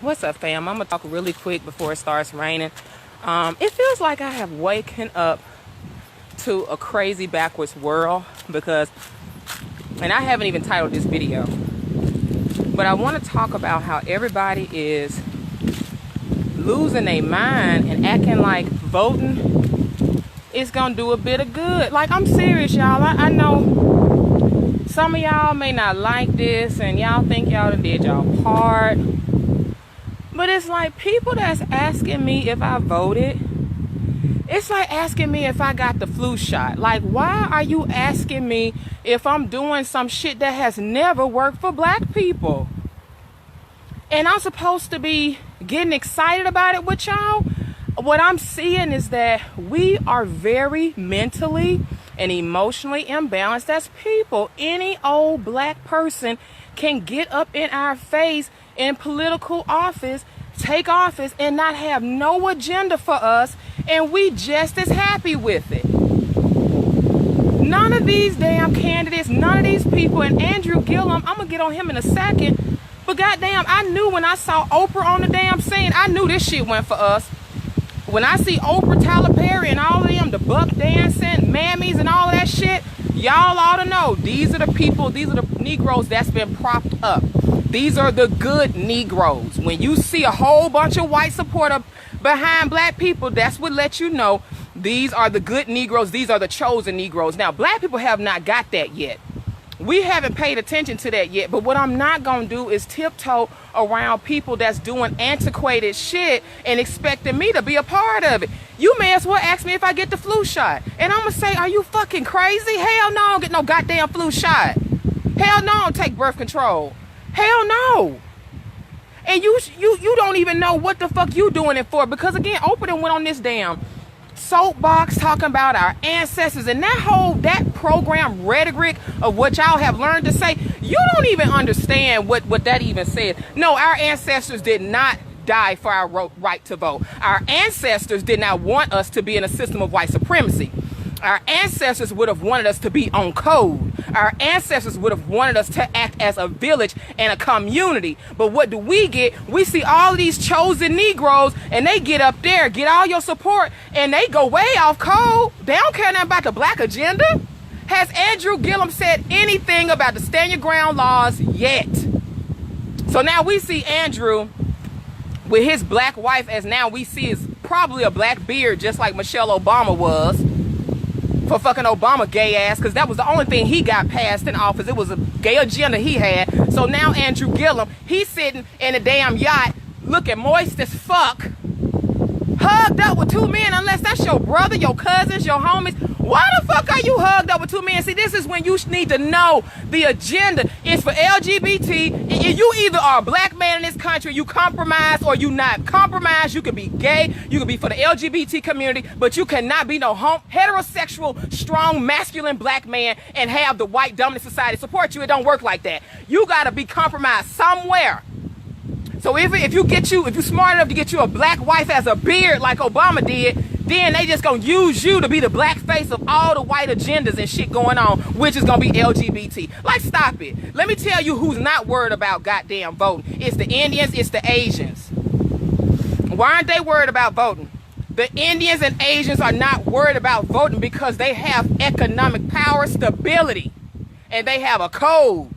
What's up, fam? I'm gonna talk really quick before it starts raining. It feels like I have waken up to a crazy backwards world because, and I haven't even titled this video, but I want to talk about how everybody is losing their mind and acting like voting is gonna do a bit of good. Like, I'm serious, y'all. I know some of y'all may not like this and y'all think y'all done did y'all part. But it's like people that's asking me if I voted. It's like asking me if I got the flu shot. Like, why are you asking me if I'm doing some shit that has never worked for black people? And I'm supposed to be getting excited about it with y'all? What I'm seeing is that we are very mentally and emotionally imbalanced as people. Any old black person can get up in our face in political office, take office, and not have no agenda for us, and we just as happy with it. None of these damn candidates, none of these people, and Andrew Gillum, I'm gonna get on him in a second, but goddamn, I knew when I saw Oprah on the damn scene, I knew this shit went for us. When I see Oprah, Tyler Perry, and all of them, the buck dancing, mammies, and all of that shit, y'all ought to know, these are the people, these are the Negroes that's been propped up. These are the good Negroes. When you see a whole bunch of white support behind black people, that's what lets you know these are the good Negroes. These are the chosen Negroes. Now, black people have not got that yet. We haven't paid attention to that yet. But what I'm not going to do is tiptoe around people that's doing antiquated shit and expecting me to be a part of it. You may as well ask me if I get the flu shot. And I'm going to say, are you fucking crazy? Hell no, I don't get no goddamn flu shot. Hell no, I don't take birth control. Hell no. And you don't even know what the fuck you doing it for, because again, Oprah went on this damn soapbox talking about our ancestors and that program rhetoric of what y'all have learned to say. You don't even understand what that even said. No, our ancestors did not die for our right to vote. Our ancestors did not want us to be in a system of white supremacy. Our ancestors would have wanted us to be on code. Our ancestors would have wanted us to act as a village and a community. But what do? We see all of these chosen Negroes, and they get up there, get all your support, and they go way off code. They don't care nothing about the black agenda. Has Andrew Gillum said anything about the stand your ground laws yet? So now we see Andrew with his black wife, as now we see is probably a black beard, just like Michelle Obama was. For fucking Obama gay ass, because that was the only thing he got passed in office. It was a gay agenda he had. So now Andrew Gillum, he's sitting in a damn yacht looking moist as fuck, hugged up with two men, unless that's your brother, your cousins, your homies. Why the fuck are you hugged up with two men? See, this is when you need to know the agenda is for LGBT. You either are a black man in this country, you compromise, or you not compromise. You can be gay, you can be for the LGBT community, but you cannot be no heterosexual, strong, masculine black man and have the white dominant society support you. It don't work like that. You gotta be compromised somewhere. So if you're smart enough to get you a black wife as a beard like Obama did, then they just gonna use you to be the black face of all the white agendas and shit going on, which is gonna be LGBT. Like, stop it. Let me tell you who's not worried about goddamn voting. It's the Indians, it's the Asians. Why aren't they worried about voting? The Indians and Asians are not worried about voting because they have economic power, stability, and they have a code.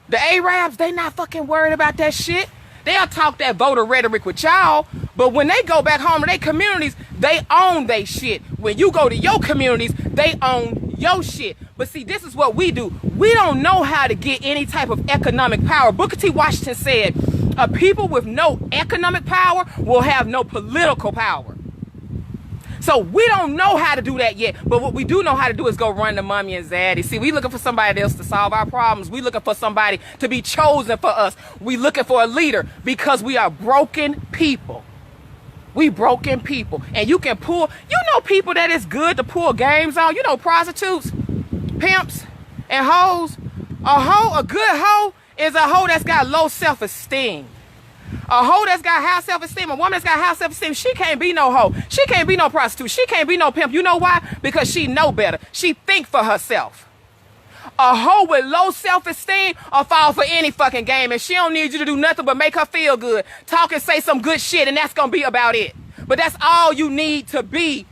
The Arabs, they not fucking worried about that shit. They'll talk that voter rhetoric with y'all, but when they go back home to their communities, they own they shit. When you go to your communities, they own your shit. But see, this is what we do. We don't know how to get any type of economic power. Booker T. Washington said, a people with no economic power will have no political power. So we don't know how to do that yet, but what we do know how to do is go run to mommy and daddy. See, we looking for somebody else to solve our problems. We looking for somebody to be chosen for us. We looking for a leader because we are broken people. We broken people. And you can pull, people that it's good to pull games on. Prostitutes, pimps, and hoes. A good hoe is a hoe that's got low self-esteem. A hoe that's got high self-esteem, a woman that's got high self-esteem, she can't be no hoe. She can't be no prostitute. She can't be no pimp. You know why? Because she know better. She think for herself. A hoe with low self-esteem will fall for any fucking game, and she don't need you to do nothing but make her feel good. Talk and say some good shit, and that's gonna be about it. But that's all you need to be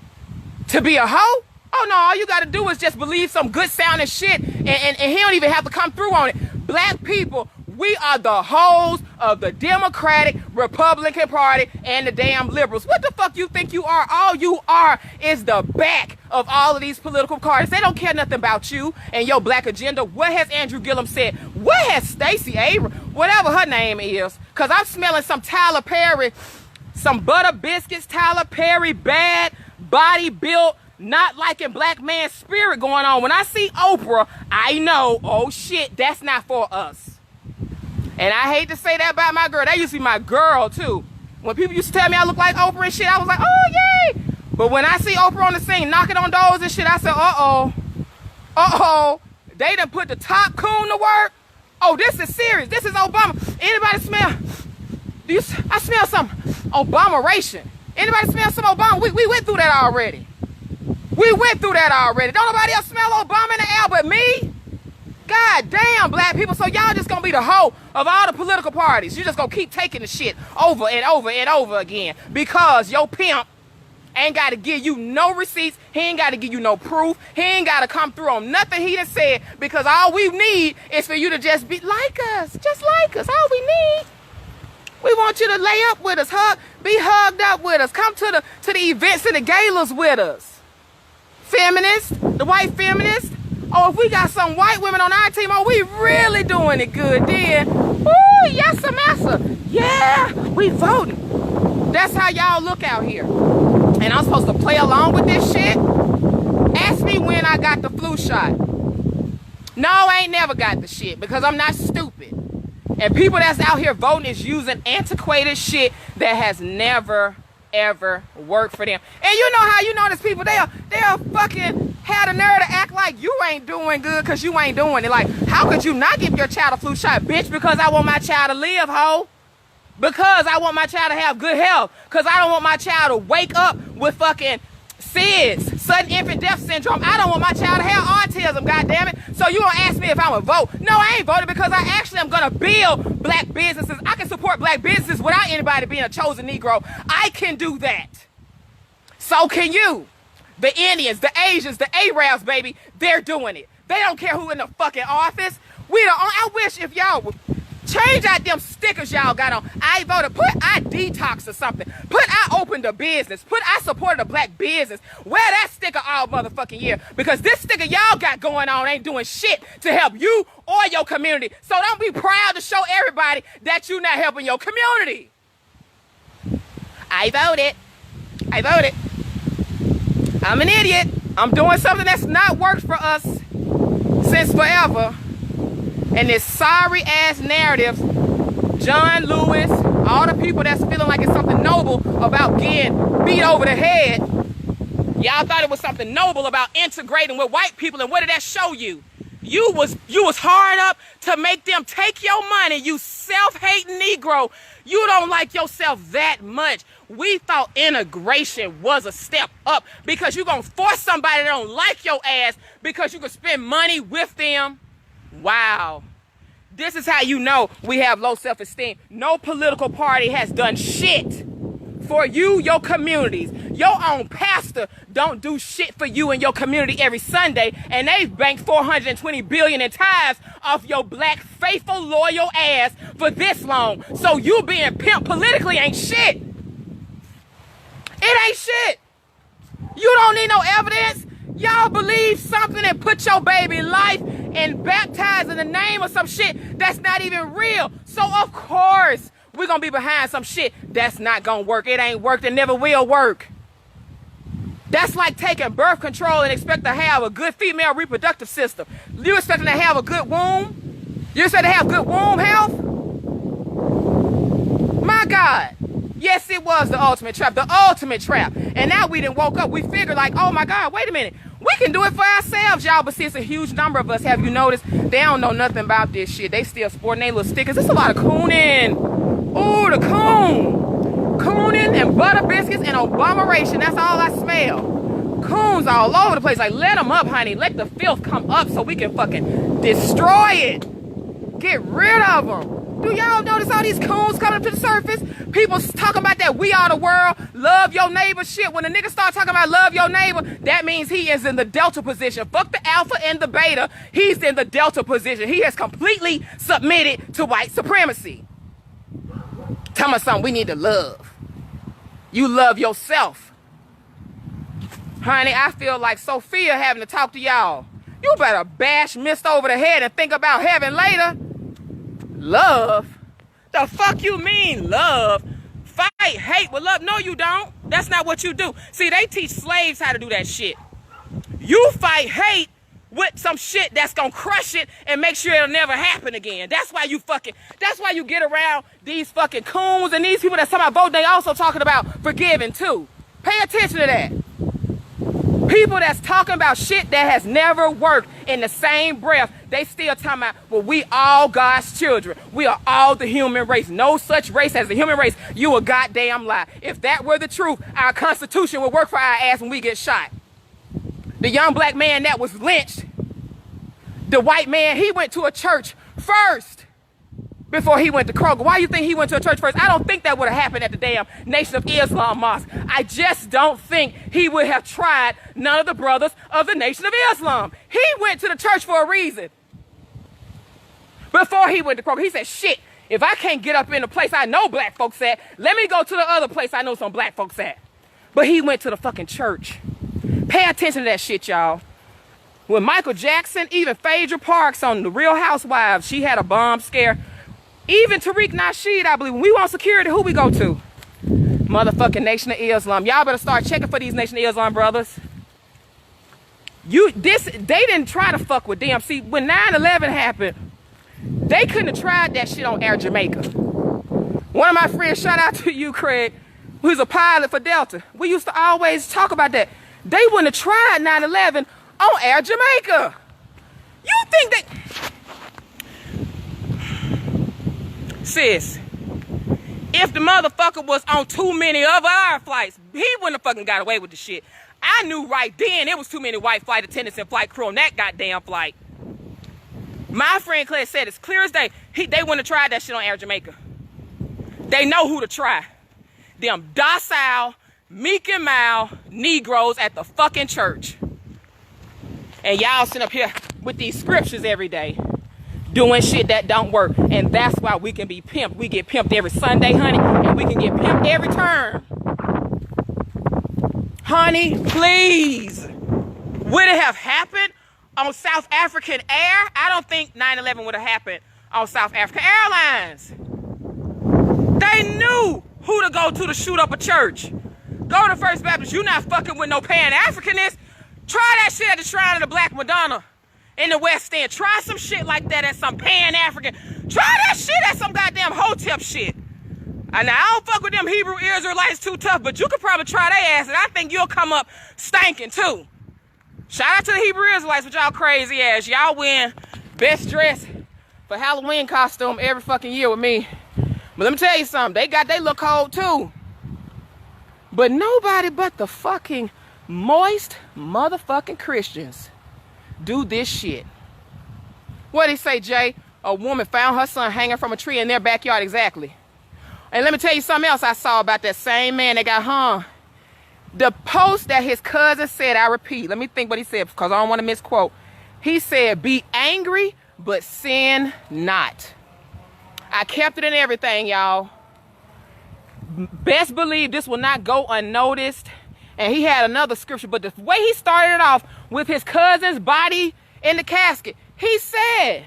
a hoe? Oh no, all you gotta do is just believe some good sounding shit, and he don't even have to come through on it. Black people, we are the hoes of the Democratic, Republican Party, and the damn liberals. What the fuck you think you are? All you are is the back of all of these political parties. They don't care nothing about you and your black agenda. What has Andrew Gillum said? What has Stacey Abrams, whatever her name is? Because I'm smelling some Tyler Perry, some butter biscuits, Tyler Perry, bad, body built, not liking black man spirit going on. When I see Oprah, I know, oh shit, that's not for us. And I hate to say that about my girl. That used to be my girl, too. When people used to tell me I look like Oprah and shit, I was like, oh, yay. But when I see Oprah on the scene knocking on doors and shit, I said, uh-oh. Uh-oh. They done put the top coon to work. Oh, this is serious. This is Obama. Anybody smell? I smell some Obama-ration. Anybody smell some Obama? We went through that already. We went through that already. Don't nobody else smell Obama in the air but me? God damn, black people. So y'all just gonna be the hoe of all the political parties. You just gonna keep taking the shit over and over and over again because your pimp ain't gotta give you no receipts. He ain't gotta give you no proof. He ain't gotta come through on nothing he done said, because all we need is for you to just be like us. Just like us. All we need. We want you to lay up with us, be hugged up with us. Come to the events and the galas with us. Feminists, the white feminists. Oh, if we got some white women on our team, oh, we really doing it good then. Ooh, yes, massa. Yeah, we voting. That's how y'all look out here. And I'm supposed to play along with this shit? Ask me when I got the flu shot. No, I ain't never got the shit because I'm not stupid. And people that's out here voting is using antiquated shit that has never, ever worked for them. And you know how you know these people, they'll fucking had a nerve to act like you ain't doing good because you ain't doing it. Like, how could you not give your child a flu shot? Bitch, because I want my child to live, ho. Because I want my child to have good health. Because I don't want my child to wake up with fucking SIDS, sudden infant death syndrome. I don't want my child to have autism, goddammit. So you don't ask me if I'm a vote. No, I ain't voting because I actually am going to build black businesses. I can support black businesses without anybody being a chosen Negro. I can do that. So can you. The Indians, the Asians, the Arabs, baby, they're doing it. They don't care who in the fucking office. I wish if y'all would change out them stickers y'all got on. I voted. Put I detox or something. Put I opened a business. Put I supported a black business. Wear that sticker all motherfucking year. Because this sticker y'all got going on ain't doing shit to help you or your community. So don't be proud to show everybody that you're not helping your community. I voted. I voted. I'm an idiot. I'm doing something that's not worked for us since forever. And this sorry ass narrative, John Lewis, all the people that's feeling like it's something noble about getting beat over the head. Y'all thought it was something noble about integrating with white people, and what did that show you? You was hard up to make them take your money, you self-hating Negro. You don't like yourself that much. We thought integration was a step up because you're going to force somebody that don't like your ass because you can spend money with them. Wow. This is how you know we have low self-esteem. No political party has done shit for you, your communities. Your own pastor don't do shit for you and your community every Sunday, and they've banked $420 billion in tithes off your black, faithful, loyal ass for this long. So you being pimp politically ain't shit. It ain't shit. You don't need no evidence. Y'all believe something and put your baby life and baptize in the name of some shit that's not even real. So of course we're gonna be behind some shit that's not gonna work. It ain't worked and never will work. That's like taking birth control and expect to have a good female reproductive system. You expecting to have a good womb? You expect to have good womb health? My God. Yes, it was the ultimate trap. The ultimate trap. And now we done woke up. We figured like, oh my God, wait a minute. We can do it for ourselves, y'all. But see, it's a huge number of us. Have you noticed? They don't know nothing about this shit. They still sporting their little stickers. It's a lot of cooning. Ooh, the coon. Cooning and butter biscuits and Obama-ration. That's all I smell. coons all over the place. Like, let them up, honey. Let the filth come up so we can fucking destroy it. Get rid of them. Do y'all notice all these coons coming to the surface? People talking about that we are the world, love your neighbor shit. When a nigga start talking about love your neighbor, that means he is in the delta position. Fuck the alpha and the beta. He's in the delta position. He has completely submitted to white supremacy. Tell me something we need to love. You love yourself. Honey, I feel like Sophia having to talk to y'all. You better bash mist over the head and think about heaven later. Love? The fuck you mean love? Fight hate with love? No, you don't. That's not what you do. See, they teach slaves how to do that shit. You fight hate with some shit that's gonna crush it and make sure it'll never happen again. That's why you get around these fucking coons and these people that's talking about vote. They also talking about forgiving too. Pay attention to that. People that's talking about shit that has never worked in the same breath, they still talking about, well, we all God's children. We are all the human race. No such race as the human race. You a goddamn lie. If that were the truth, our Constitution would work for our ass when we get shot. The young black man that was lynched, the white man, he went to a church first before he went to Kroger. Why you think he went to a church first? I don't think that would have happened at the damn Nation of Islam mosque. I just don't think he would have tried none of the brothers of the Nation of Islam. He went to the church for a reason. Before he went to Kroger, he said, shit, if I can't get up in the place I know black folks at, let me go to the other place I know some black folks at. But he went to the fucking church. Pay attention to that shit, y'all. When Michael Jackson, even Phaedra Parks on The Real Housewives, she had a bomb scare. Even Tariq Nasheed, I believe, when we want security, who we go to? Motherfucking Nation of Islam. Y'all better start checking for these Nation of Islam brothers. They didn't try to fuck with them. See, when 9/11 happened, they couldn't have tried that shit on Air Jamaica. One of my friends, shout out to you, Craig, who's a pilot for Delta. We used to always talk about that. They wouldn't have tried 9/11 on Air Jamaica. You think that... Sis, if the motherfucker was on too many of our flights, he wouldn't have fucking got away with the shit. I knew right then it was too many white flight attendants and flight crew on that goddamn flight. My friend Claire said it's clear as day. They wouldn't have tried that shit on Air Jamaica. They know who to try. Them docile, meek and mild Negroes at the fucking church. And y'all sit up here with these scriptures every day, doing shit that don't work. And that's why we can be pimped. We get pimped every Sunday, honey, and we can get pimped every turn. Honey, please. Would it have happened on South African Air? I don't think 9/11 would have happened on South African Airlines. They knew who to go to shoot up a church. Go to First Baptist. You not fucking with no Pan-Africanist. Try that shit at the Shrine of the Black Madonna in the West End. Try some shit like that at some Pan-African. Try that shit at some goddamn Hotep shit. And I don't fuck with them Hebrew Israelites too tough, but you could probably try their ass, and I think you'll come up stinking too. Shout out to the Hebrew Israelites with y'all crazy ass. Y'all win best dress for Halloween costume every fucking year with me. But let me tell you something, they look cold too. But nobody but the fucking moist motherfucking Christians do this shit. What'd he say, Jay? A woman found her son hanging from a tree in their backyard. Exactly. And let me tell you something else I saw about that same man that got hung. The post that his cousin said, I repeat, let me think what he said because I don't want to misquote. He said, be angry, but sin not. I kept it in everything, y'all. Best believe this will not go unnoticed. And he had another scripture, but the way he started it off with his cousin's body in the casket, he said,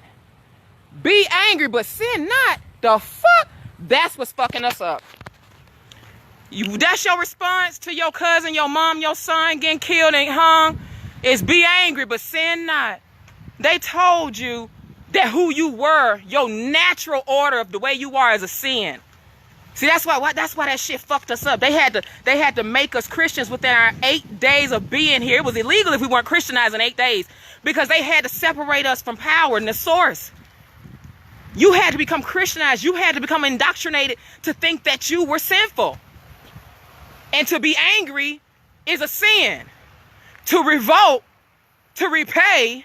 be angry, but sin not. The fuck? That's what's fucking us up. That's your response to your cousin, your mom, your son getting killed and hung, is be angry, but sin not. They told you that who you were, your natural order of the way you are, is a sin. See, that's why that shit fucked us up. They had to make us Christians within our 8 days of being here. It was illegal if we weren't Christianized in 8 days because they had to separate us from power and the source. You had to become Christianized. You had to become indoctrinated to think that you were sinful. And to be angry is a sin. To revolt, to repay,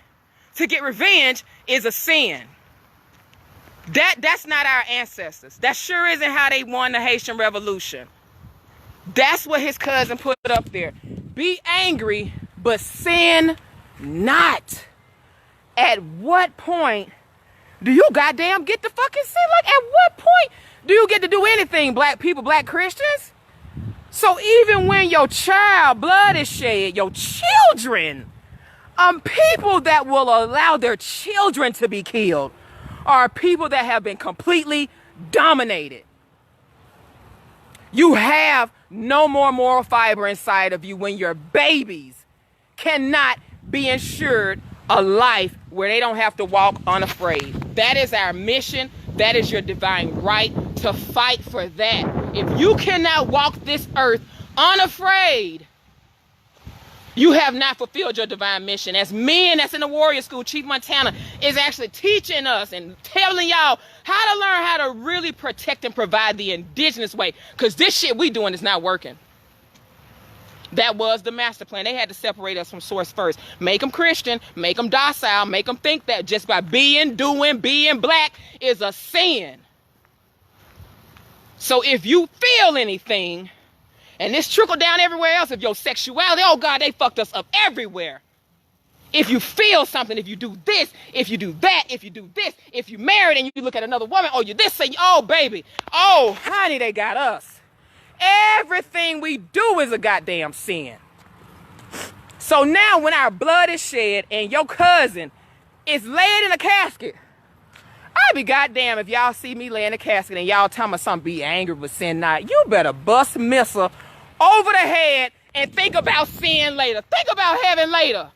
to get revenge is a sin. That's not our ancestors. That sure isn't how they won the Haitian Revolution. That's what his cousin put up there. Be angry, but sin not. At what point do you goddamn get to fucking sin? Like, at what point do you get to do anything, black people, black Christians? So even when your child blood is shed, your children, people that will allow their children to be killed are people that have been completely dominated. You have no more moral fiber inside of you when your babies cannot be ensured a life where they don't have to walk unafraid. That is our mission. That is your divine right to fight for that. If you cannot walk this earth unafraid, you have not fulfilled your divine mission. As men that's in the warrior school, Chief Montana is actually teaching us and telling y'all how to learn how to really protect and provide the indigenous way. Because this shit we doing is not working. That was the master plan. They had to separate us from source first. Make them Christian, make them docile, make them think that just by being black is a sin. So if you feel anything, and this trickled down everywhere else, if your sexuality, oh God, they fucked us up everywhere. If you feel something, if you do this, if you do that, if you do this, if you married and you look at another woman, oh, you this, say, oh, baby, oh, honey, they got us. Everything we do is a goddamn sin. So now when our blood is shed and your cousin is laid in a casket, I'd be goddamn if y'all see me lay in a casket and y'all tell me something, be angry but sin not. You better bust a missile over the head and think about sin later. Think about heaven later.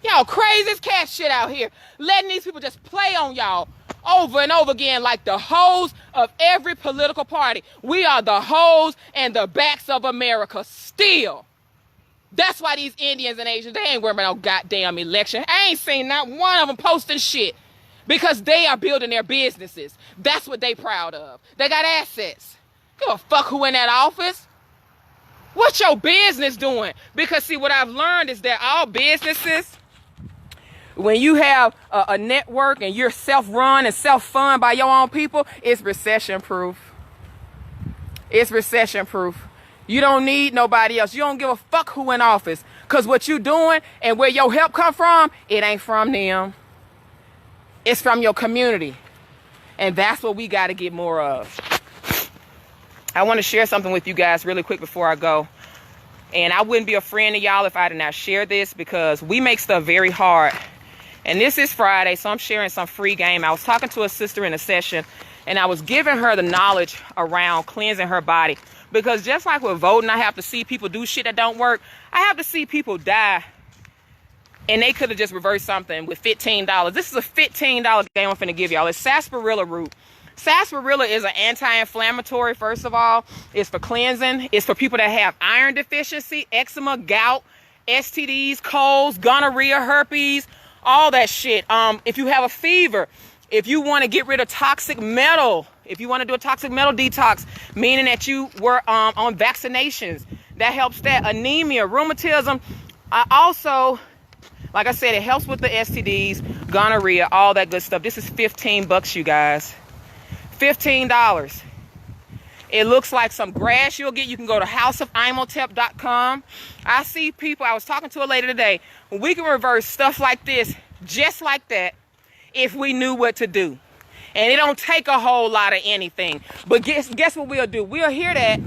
Y'all crazy as cat shit out here. Letting these people just play on y'all over and over again like the hoes of every political party. We are the hoes and the backs of America still. That's why these Indians and Asians, they ain't worried about no goddamn election. I ain't seen not one of them posting shit because they are building their businesses. That's what they proud of. They got assets. Give a fuck who in that office. What's your business doing? Because see, what I've learned is that all businesses, when you have a network and you're self-run and self-fund by your own people, it's recession-proof. It's recession-proof. You don't need nobody else. You don't give a fuck who in office. Because what you doing and where your help come from, it ain't from them. It's from your community. And that's what we got to get more of. I want to share something with you guys really quick before I go. And I wouldn't be a friend to y'all if I did not share this because we make stuff very hard. And this is Friday, so I'm sharing some free game. I was talking to a sister in a session, and I was giving her the knowledge around cleansing her body. Because just like with voting, I have to see people do shit that don't work. I have to see people die. And they could have just reversed something with $15. This is a $15 game I'm finna give y'all. It's sarsaparilla root. Sarsaparilla is an anti-inflammatory, first of all. It's for cleansing. It's for people that have iron deficiency, eczema, gout, STDs, colds, gonorrhea, herpes, all that shit. If you have a fever, if you want to get rid of toxic metal, if you want to do a toxic metal detox, meaning that you were on vaccinations, that helps that. Anemia, rheumatism. Also, like I said, it helps with the STDs, gonorrhea, all that good stuff. This is $15, you guys. $15. It looks like some grass you'll get. You can go to houseofimhotep.com. I see people, I was talking to a lady today, we can reverse stuff like this, just like that, if we knew what to do. And it don't take a whole lot of anything. But guess what we'll do? We'll hear that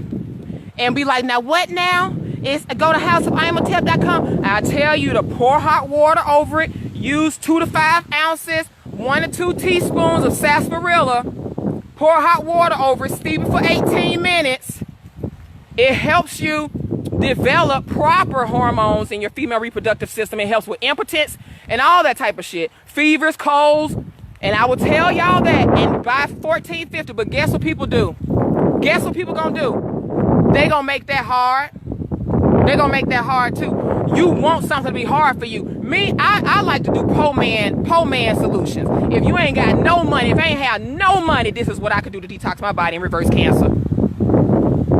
and be like, now what now? It's go to houseofimhotep.com. I tell you to pour hot water over it. Use 2 to 5 ounces, 1 to 2 teaspoons of sarsaparilla. Pour hot water over it, steep it for 18 minutes. It helps you develop proper hormones in your female reproductive system. It helps with impotence and all that type of shit. Fevers, colds. And I will tell y'all that and by $14.50. But guess what people do? Guess what people gonna do? They gonna make that hard. They gonna make that hard too. You want something to be hard for you. Me, I like to do po man solutions. If you ain't got no money, if I ain't have no money, this is what I could do to detox my body and reverse cancer.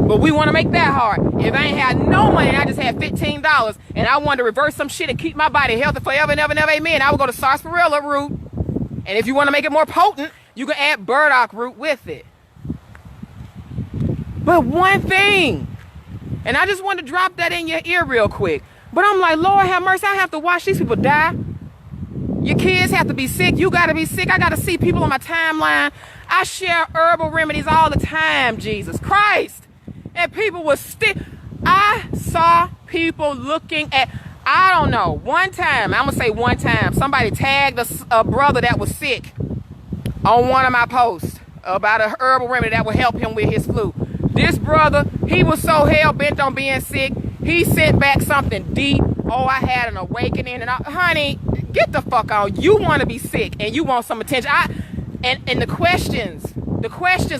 But we want to make that hard. If I ain't had no money and I just had $15 and I wanted to reverse some shit and keep my body healthy forever and ever and ever, amen, I would go to sarsaparilla root. And if you want to make it more potent, you can add burdock root with it. But one thing, and I just want to drop that in your ear real quick. But I'm like, Lord have mercy, I have to watch these people die. Your kids have to be sick. You got to be sick. I got to see people on my timeline. I share herbal remedies all the time, Jesus Christ. And people were still, I saw people looking at, I don't know, one time, I'm going to say one time, somebody tagged a brother that was sick on one of my posts about a herbal remedy that would help him with his flu. This brother, he was so hell-bent on being sick, he sent back something deep. Oh, I had an awakening. And honey, get the fuck on. You want to be sick and you want some attention. And the questions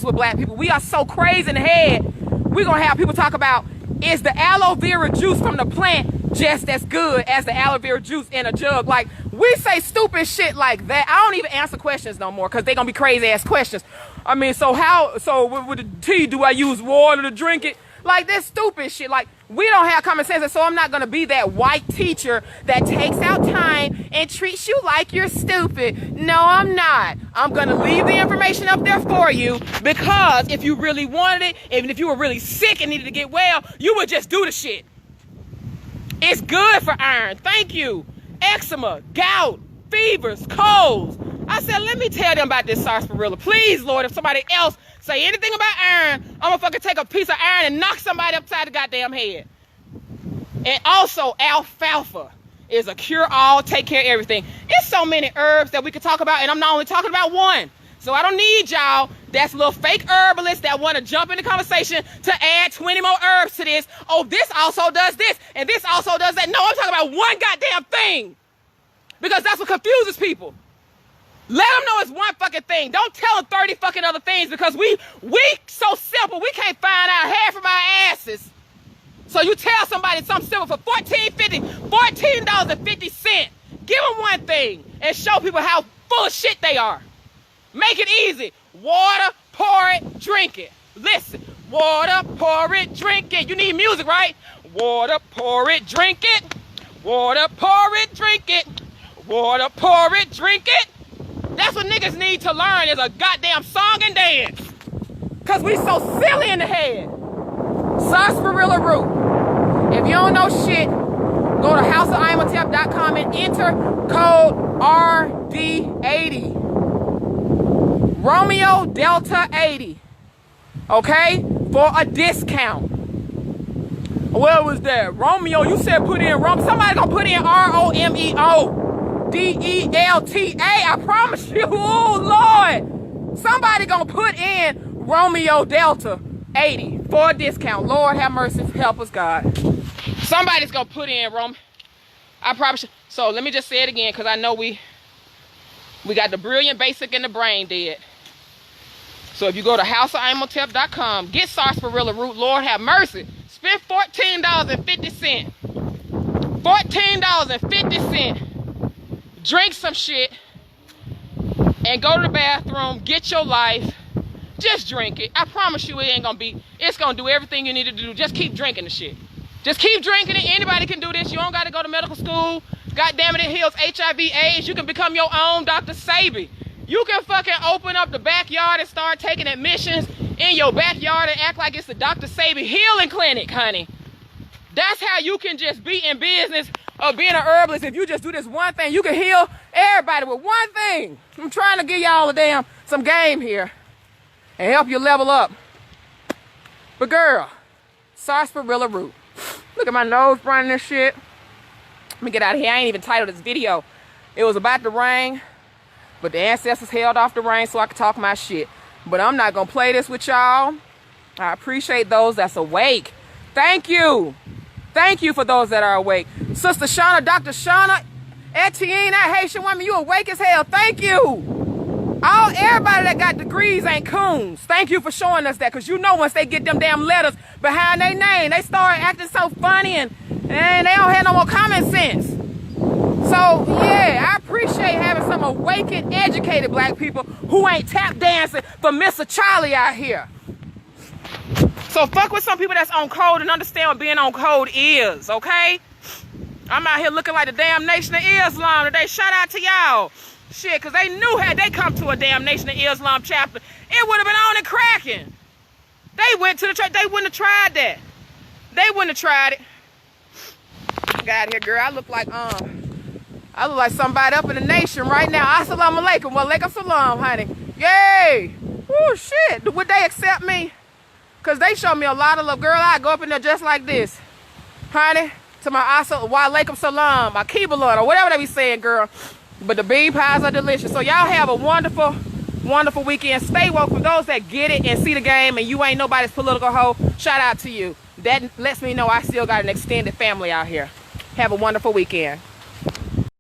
with black people, we are so crazy in the head. We're going to have people talk about, is the aloe vera juice from the plant just as good as the aloe vera juice in a jug? Like, we say stupid shit like that. I don't even answer questions no more because they're going to be crazy ass questions. I mean, so with the tea, do I use water to drink it? Like, this stupid shit. Like, we don't have common sense, and so I'm not going to be that white teacher that takes out time and treats you like you're stupid. No, I'm not. I'm going to leave the information up there for you, because if you really wanted it, even if you were really sick and needed to get well, you would just do the shit. It's good for iron. Thank you. Eczema, gout, fevers, colds. I said, let me tell them about this sarsaparilla. Please, Lord, if somebody else say anything about iron, I'm gonna fucking take a piece of iron and knock somebody upside the goddamn head. And also, alfalfa is a cure-all, take care of everything. It's so many herbs that we could talk about, and I'm not only talking about one. So I don't need y'all that's little fake herbalists that want to jump in the conversation to add 20 more herbs to this. Oh, this also does this, and this also does that. No, I'm talking about one goddamn thing, because that's what confuses people. Let them know it's one fucking thing. Don't tell them 30 fucking other things, because we so simple, we can't find out half of our asses. So you tell somebody something simple for $14.50. Give them one thing and show people how full of shit they are. Make it easy. Water, pour it, drink it. Listen, water, pour it, drink it. You need music, right? Water, pour it, drink it. Water, pour it, drink it. Water, pour it, drink it. That's what niggas need to learn, is a goddamn song and dance. Because we so silly in the head. Sarsaparilla root. If you don't know shit, go to houseofimhotep.com and enter code RD80. Romeo Delta 80. Okay? For a discount. What was that? Romeo, you said put in Romeo. Somebody gonna put in ROMEO. DELTA, I promise you. Oh Lord, somebody gonna put in Romeo Delta 80 for a discount. Lord have mercy, help us God. Somebody's gonna put in I promise you. So let me just say it again, because I know we got the brilliant basic and the brain dead. So if you go to houseofimhotep.com, get sarsaparilla root. Lord have mercy, spend $14.50. $14.50. Drink some shit and go to the bathroom, get your life. Just drink it. I promise you it's gonna do everything you need to do. Just keep drinking the shit. Just keep drinking it. Anybody can do this. You don't gotta go to medical school. God damn it, it heals HIV, AIDS. You can become your own Dr. Sabi. You can fucking open up the backyard and start taking admissions in your backyard and act like it's the Dr. Sabi healing clinic, honey. That's how you can just be in business of being an herbalist. If you just do this one thing, you can heal everybody with one thing. I'm trying to give y'all some game here and help you level up. But girl, sarsaparilla root. Look at my nose running and shit. Let me get out of here. I ain't even titled this video. It was about to rain, but the ancestors held off the rain so I could talk my shit. But I'm not gonna play this with y'all. I appreciate those that's awake. Thank you. Thank you for those that are awake. Sister Shauna, Dr. Shauna, Etienne, that Haitian woman, you awake as hell. Thank you. Everybody that got degrees ain't coons. Thank you for showing us that, because you know once they get them damn letters behind their name, they start acting so funny and they don't have no more common sense. So, yeah, I appreciate having some awakened, educated black people who ain't tap dancing for Mr. Charlie out here. So So fuck with some people that's on code and understand what being on code is, okay? I'm out here looking like the damn Nation of Islam today. Shout out to y'all. Shit, because they knew had they come to a damn Nation of Islam chapter, it would have been on and cracking. They went to the church. They wouldn't have tried that. They wouldn't have tried it. Get out here, girl. I look like somebody up in the nation right now. Assalamu alaikum. Wa alaikum salam, honey. Yay. Oh, shit. Would they accept me? Because they show me a lot of love. Girl, I go up in there just like this. Honey, to my wa alaikum salam, my Kibalot, or whatever they be saying, girl. But the bean pies are delicious. So y'all have a wonderful, wonderful weekend. Stay woke. For those that get it and see the game and you ain't nobody's political hoe, shout out to you. That lets me know I still got an extended family out here. Have a wonderful weekend.